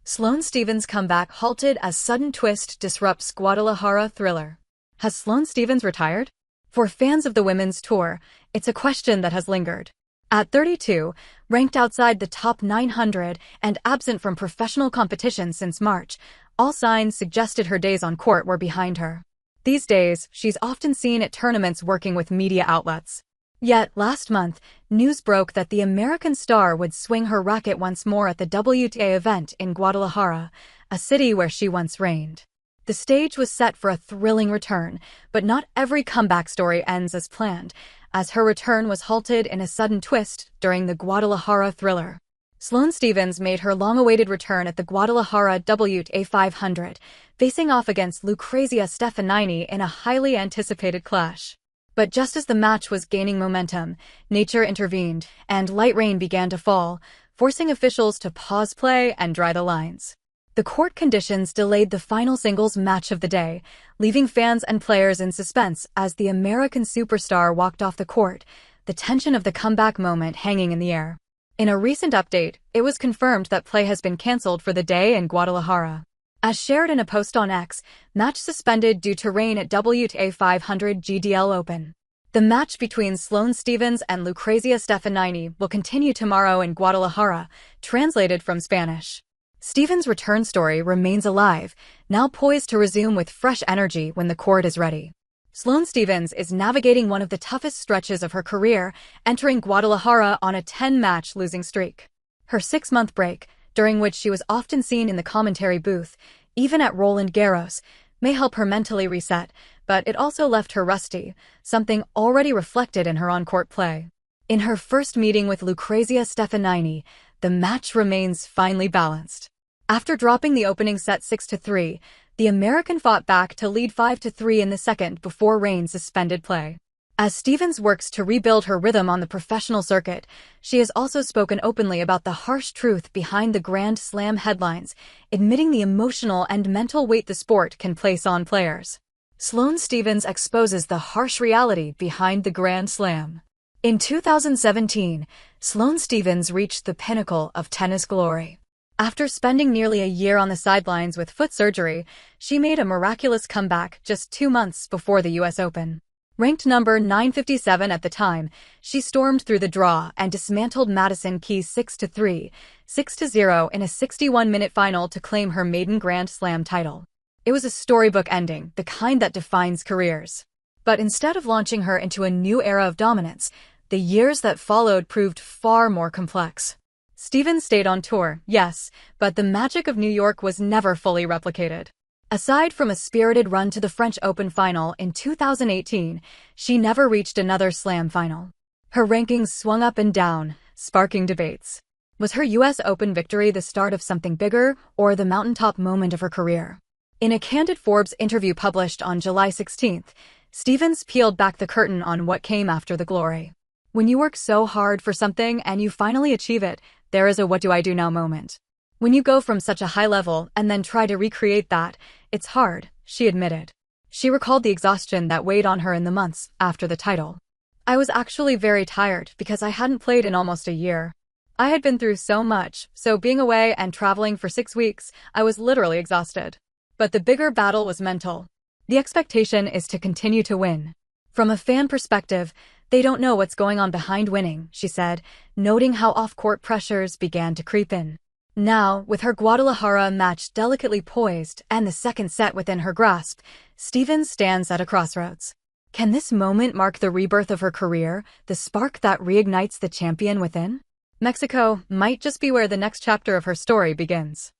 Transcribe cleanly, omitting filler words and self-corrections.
Sloane Stephens' comeback halted as sudden twist disrupts Guadalajara thriller. Has Sloane Stephens retired? For fans of the women's tour, it's a question that has lingered. At 32, ranked outside the top 900 and absent from professional competition since March, all signs suggested her days on court were behind her. These days, she's often seen at tournaments working with media outlets. Yet, last month, news broke that the American star would swing her racket once more at the WTA event in Guadalajara, a city where she once reigned. The stage was set for a thrilling return, but not every comeback story ends as planned, as her return was halted in a sudden twist during the Guadalajara thriller. Sloane Stephens made her long-awaited return at the Guadalajara WTA 500, facing off against Lucrezia Stefanini in a highly anticipated clash. But just as the match was gaining momentum, nature intervened, and light rain began to fall, forcing officials to pause play and dry the lines. The court conditions delayed the final singles match of the day, leaving fans and players in suspense as the American superstar walked off the court, the tension of the comeback moment hanging in the air. In a recent update, it was confirmed that play has been cancelled for the day in Guadalajara. As shared in a post on X, match suspended due to rain at WTA 500 GDL Open. The match between Sloane Stephens and Lucrezia Stefanini will continue tomorrow in Guadalajara, translated from Spanish. Stephens' return story remains alive, now poised to resume with fresh energy when the court is ready. Sloane Stephens is navigating one of the toughest stretches of her career, entering Guadalajara on a 10-match losing streak. Her 6-month break, during which she was often seen in the commentary booth, even at Roland Garros, may help her mentally reset, but it also left her rusty, something already reflected in her on-court play. In her first meeting with Lucrezia Stefanini, the match remains finely balanced. After dropping the opening set 6-3, the American fought back to lead 5-3 in the second before rain suspended play. As Stephens works to rebuild her rhythm on the professional circuit, she has also spoken openly about the harsh truth behind the Grand Slam headlines, admitting the emotional and mental weight the sport can place on players. Sloane Stephens exposes the harsh reality behind the Grand Slam. In 2017, Sloane Stephens reached the pinnacle of tennis glory. After spending nearly a year on the sidelines with foot surgery, she made a miraculous comeback just 2 months before the US Open. Ranked number 957 at the time, she stormed through the draw and dismantled Madison Keys 6-3, 6-0 in a 61-minute final to claim her maiden Grand Slam title. It was a storybook ending, the kind that defines careers. But instead of launching her into a new era of dominance, the years that followed proved far more complex. Stephens stayed on tour, yes, but the magic of New York was never fully replicated. Aside from a spirited run to the French Open final in 2018, she never reached another Slam final. Her rankings swung up and down, sparking debates. Was her US Open victory the start of something bigger or the mountaintop moment of her career? In a candid Forbes interview published on July 16th, Stephens peeled back the curtain on what came after the glory. When you work so hard for something and you finally achieve it, there is a what do I do now moment. When you go from such a high level and then try to recreate that, it's hard, she admitted. She recalled the exhaustion that weighed on her in the months after the title. I was actually very tired because I hadn't played in almost a year. I had been through so much, so being away and traveling for 6 weeks, I was literally exhausted. But the bigger battle was mental. The expectation is to continue to win. From a fan perspective, they don't know what's going on behind winning, she said, noting how off-court pressures began to creep in. Now, with her Guadalajara match delicately poised and the second set within her grasp, Stephens stands at a crossroads. Can this moment mark the rebirth of her career, the spark that reignites the champion within? Mexico might just be where the next chapter of her story begins.